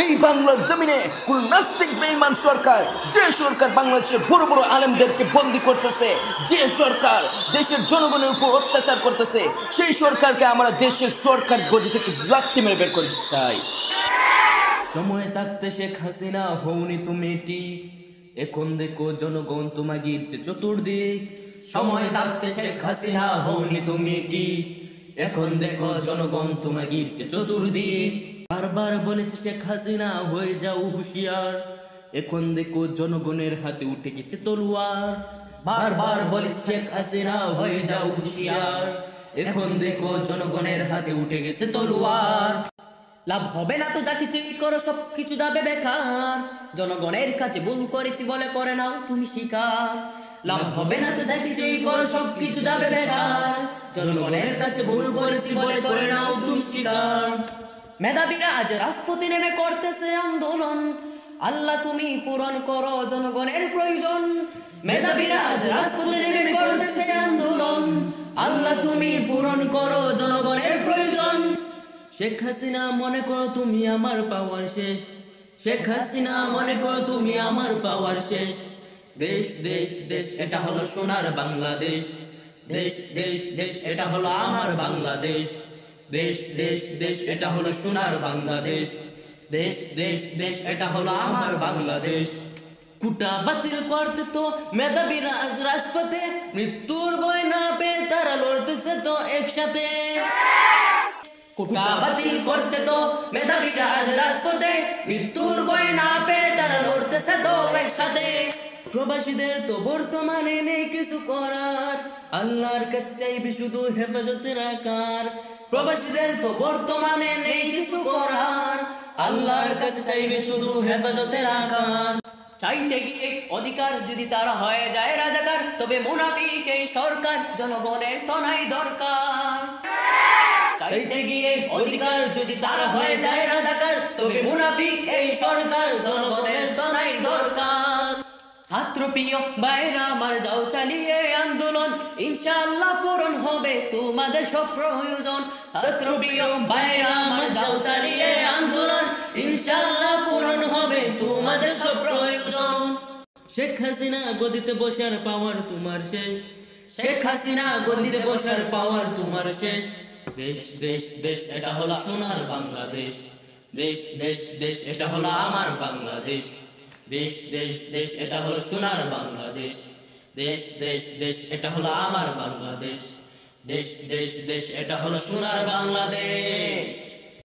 এই বাংলার জমিনে কোন নাস্তিক বেঈমান সরকার, যে সরকার বাংলাদেশের বড় বড় আলেমদেরকে বন্দী করতেছে, যে সরকার দেশের জনগণের উপর অত্যাচার করতেছে, সেই সরকারকে আমরা দেশের সরকার গদি থেকে লাথি মেরে বের করতে চাই। সময় থাকতে শেখ হাসিনা হওনি তুমি ঠিক, এখন দেখো জনগণ তোমায় গিরছে চতুর্দিক। সময় থাকতে শেখ হাসিনা হওনি তুমি ঠিক, এখন দেখো জনগণ তোমায় গিরছে চতুর্দিক। বারবার বলেছে শেখ হাসিনা হয়ে যাও হুঁশিয়ার, এখন দেখো জনগণের হাতে উঠে গেছে তলোয়ার। বারবার বলেছে শেখ হাসিনা হয়ে যাও হুঁশিয়ার, এখন দেখো জনগণের হাতে উঠে গেছে তলোয়ার। লাভ হবে না তো যা কিছুই করো সবকিছু যাবে বেকার, জনগণের কাছে ভুল করেছি বলে করে নাও তুমি স্বীকার। লাভ হবে না তো যা কিছুই করো সবকিছু যাবে বেকার, জনগণের কাছে ভুল করেছি বলে করে নাও তুমি স্বীকার। মেধাবীরা আজ রাজপথে নেমে করতেছে আন্দোলন, আল্লাহ তুমি পূরণ করো জনগণের প্রয়োজন। মেধাবীরা আজ রাজপথে নেমে করতেছে আন্দোলন, আল্লাহ তুমি পূরণ করো জনগণের প্রয়োজন। শেখ হাসিনা মনে করো তুমি আমার পাওয়ার শেষ, শেখ হাসিনা মনে করো তুমি আমার পাওয়ার শেষ। দেশ দেশ দেশ এটা হলো সোনার বাংলাদেশ, দেশ দেশ দেশ এটা হলো আমার বাংলাদেশ। দেশ দেশ দেশ এটা হলো সোনার বাংলাদেশ, দেশ দেশ দেশ এটা হলো আমার বাংলাদেশ। কুটা বাতিল করতে তো মেধাবীরা আজ রাজপথে, মৃত্যুর ভয় না পেয়ে তারা লড়তেছে তো একসাথে। কুটা বাতিল করতে তো মেধাবীরা আজ রাজপথে, মৃত্যুর ভয় না পেয়ে তারা লড়তেছে তো একসাথে। প্রবাসীদের তো বর্তমানে নেই কিছু করার, আল্লাহর কাছে চাইবে শুধু হেফাজতের আকার। প্রবাসীদের তো বর্তমানে নেই কিছু করার, আল্লাহর কাছে চাইবে শুধু হেফাজতের আকার। চাইতে গিয়ে অধিকার যদি তারা হয়ে যায় রাজাকার, তবে মুনাফিক এই সরকার জনগণের তো নাই দরকার। চাইতে গিয়ে অধিকার যদি তারা হয়ে যায় রাজাকার, তবে মুনাফিক এই সরকার জনগণের তো নাই দরকার। ছাত্রপ্রিয় ভাইরা আমার যাও চালিয়ে আন্দোলন, ইনশাআল্লাহ পূরণ হবে তোমাদের সব প্রয়োজন। ছাত্রপ্রিয় ভাইরা আমার যাও চালিয়ে আন্দোলন, ইনশাআল্লাহ পূরণ হবে তোমাদের সব প্রয়োজন। শেখ হাসিনা গদিতে বসার পাওয়ার তোমার শেষ, শেখ হাসিনা গদিতে বসার পাওয়ার তোমার শেষ। দেশ দেশ দেশ এটা হলো সোনার বাংলাদেশ, দেশ দেশ দেশ এটা হলো আমার বাংলাদেশ। দেশ দেশ দেশ এটা হলো সোনার বাংলাদেশ, দেশ দেশ দেশ এটা হলো আমার বাংলাদেশ। দেশ দেশ দেশ এটা হলো সোনার বাংলাদেশ।